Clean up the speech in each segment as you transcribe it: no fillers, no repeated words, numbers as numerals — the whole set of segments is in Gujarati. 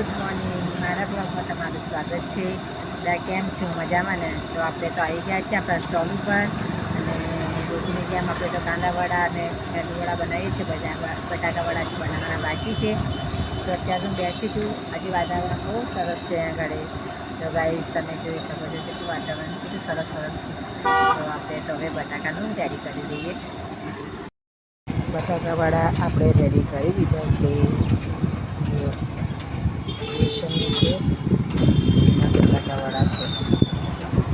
ગુડ મોર્નિંગ, મારા બ્લોગમાં તમારું સ્વાગત છે. બધા કેમ છો? મજામાં ને? તો આપણે તો આવી ગયા છીએ આપણા સ્ટોલ ઉપર અને રોજની જેમ આપણે તો કાંદાવડા અને મેંદુવડા બનાવીએ છીએ. બટાકાવડા બનાવવાના બાકી છે. તો અત્યારે હું બેઠી છું. આજે વાતાવરણ બહુ સરસ છે આગળ. તો ગાઈસ તમે જોઈ શકો છો કેટલું વાતાવરણ કેટલું સરસ છે. તો આપણે તો હવે બટાકાનું રેડી કરી દઈએ. બટાકાવડા આપણે રેડી કરી દીધા છે. બેસનનું છે, બટાકાવાળા છે,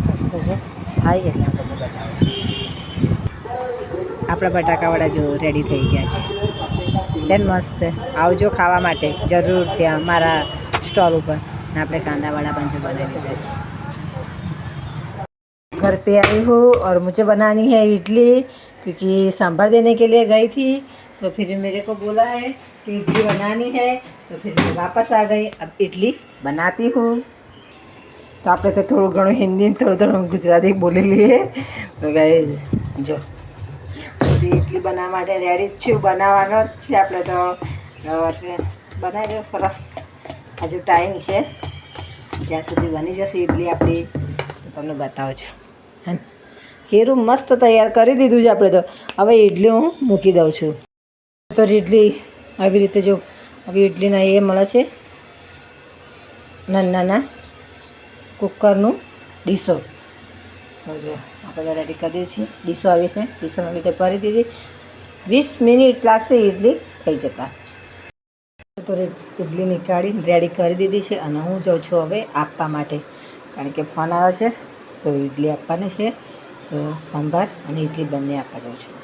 મસ્ત છે. ખાઈ એટલે તમને બતાવો. આપણા બટાકાવાળા જો રેડી થઈ ગયા છે મસ્ત. આવજો ખાવા માટે જરૂરથી અમારા स्टॉल ऊपर. આપણે कांदावड़ा પણ जो बना લીધા છે. घर पे आई हूँ और मुझे बनानी है इडली, क्योंकि सांभर देने के लिए गई थी तो फिर मेरे को बोला है कि इडली बनानी है, तो फिर मैं वापस आ गई. अब इडली बनाती हूँ. तो આપણે તો થોડું ઘણું હિન્દી થોડું ઘણું ગુજરાતી બોલી લઈએ. તો ગાઈસ જો ઇડલી બનાવવા માટે રેડી જ છું. બનાવવાનો જ છે આપણે તો. બનાવી દો સરસ. હજુ ટાઈમ છે, જ્યાં સુધી બની જશે ઇડલી આપણી તમને બતાવું છું. હા, ખીરું મસ્ત તૈયાર કરી દીધું છે આપણે તો. હવે ઇડલી હું મૂકી દઉં છું. તો ઇડલી આવી રીતે જો આવી ઇડલીના એ મળે છે નાના નાના કુકરનું ડીશો. આપણે રેડી કરી દઈએ છીએ. ડીશો આવી છે, ડીશોના લીધે ભરી દીધી. 20 મિનિટ લાગશે ઇડલી થઈ જતા. તો ઇડલી નીકાળી રેડી કરી દીધી છે અને હું જાઉં છું હવે આપવા માટે, કારણ કે ફોન આવ્યો છે. તો ઇડલી આપવાની છે, તો સંભાર અને ઇડલી બંને આપવા જાઉં છું.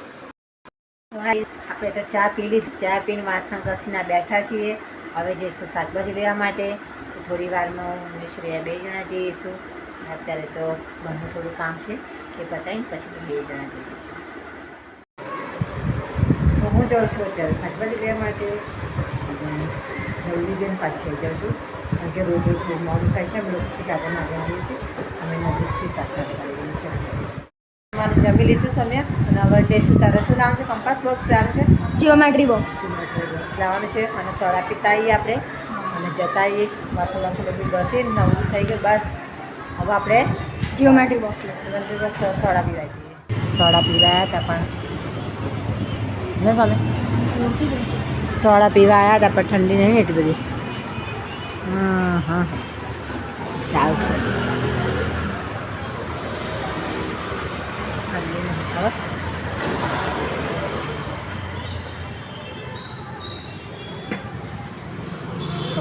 આપણે તો ચા પી લીધી. ચા પીને વાસણ ઘસીને બેઠા છીએ. હવે જઈશું શાકભાજી લેવા માટે. થોડી વારમાં હું શ્રેયા 2 જણા જઈશું. અત્યારે તો બહારનું થોડું કામ છે એ પતાવીને પછી 2 જણા જઈશું. તો હું જાઉં છું અત્યારે શાકભાજી લેવા માટે. જલ્દી જઈને પાછી આવી જાઉં છું, કારણ કે રોજ રોજ મોડું થાય છે. અમે લોકો પછી કાગળ નાખવા જઈએ છીએ. અમે નજીકથી પાછા કરી દઈએ છીએ. તમારું જમી લીધું સમય અને હવે જઈશું. તારે શું લાવવાનું છે? કંપાસ બોક્સ લાવવાનું છે, જીઓમેટ્રી બોક્સ લાવવાનું છે અને સોડા પીતા આવીએ આપણે અને જતા આવીએ. વાસણ બધું ઘસીને નવું થઈ ગયું. બસ હવે આપણે જીઓમેટ્રી બોક્સ સોડા પીવા જઈએ. સોડા પીવાયા હતા પણ ને સામે સોડા પીવા આવ્યા હતા પણ ઠંડી નહીં એટલી બધી. હા હા ચાલશે. ઠંડી નહીં ખબર.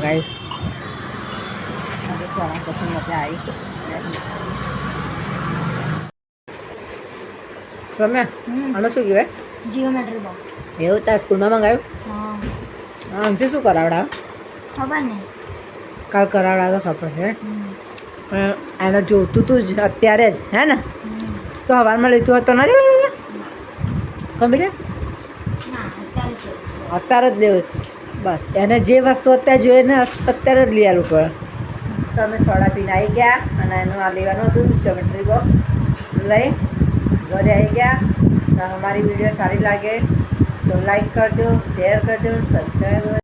ગાઈસ સોડા પછી મજા આવી. સૌમ્યા આને શું કહેવાય? Geometry box. એવું તાર સ્કૂલમાં મંગાવ્યું? હા. આમથી શું કરાવડાવ? ખબર નહીં. કાલ કરાવડા તો ખબર છે. પણ એને જોતું તું જ અત્યારે જ હે ને? તો સવારમાં લીધું હોત તો ના લેવું? કમ્પ્લીટ અત્યારે જ લેવું. બસ એને જે વસ્તુ અત્યારે જોઈએ ને અત્યારે જ લઈ આવવું પડે. તો અમે સોડા પીને આવી ગયા અને એનું આ લેવાનું હતું જ્યોમેટ્રી બોક્સ લઈ ઘરે આવી ગયા. તો અમારી વિડીયો સારી લાગે તો લાઈક કરજો, શેર કરજો, સબસ્ક્રાઈબ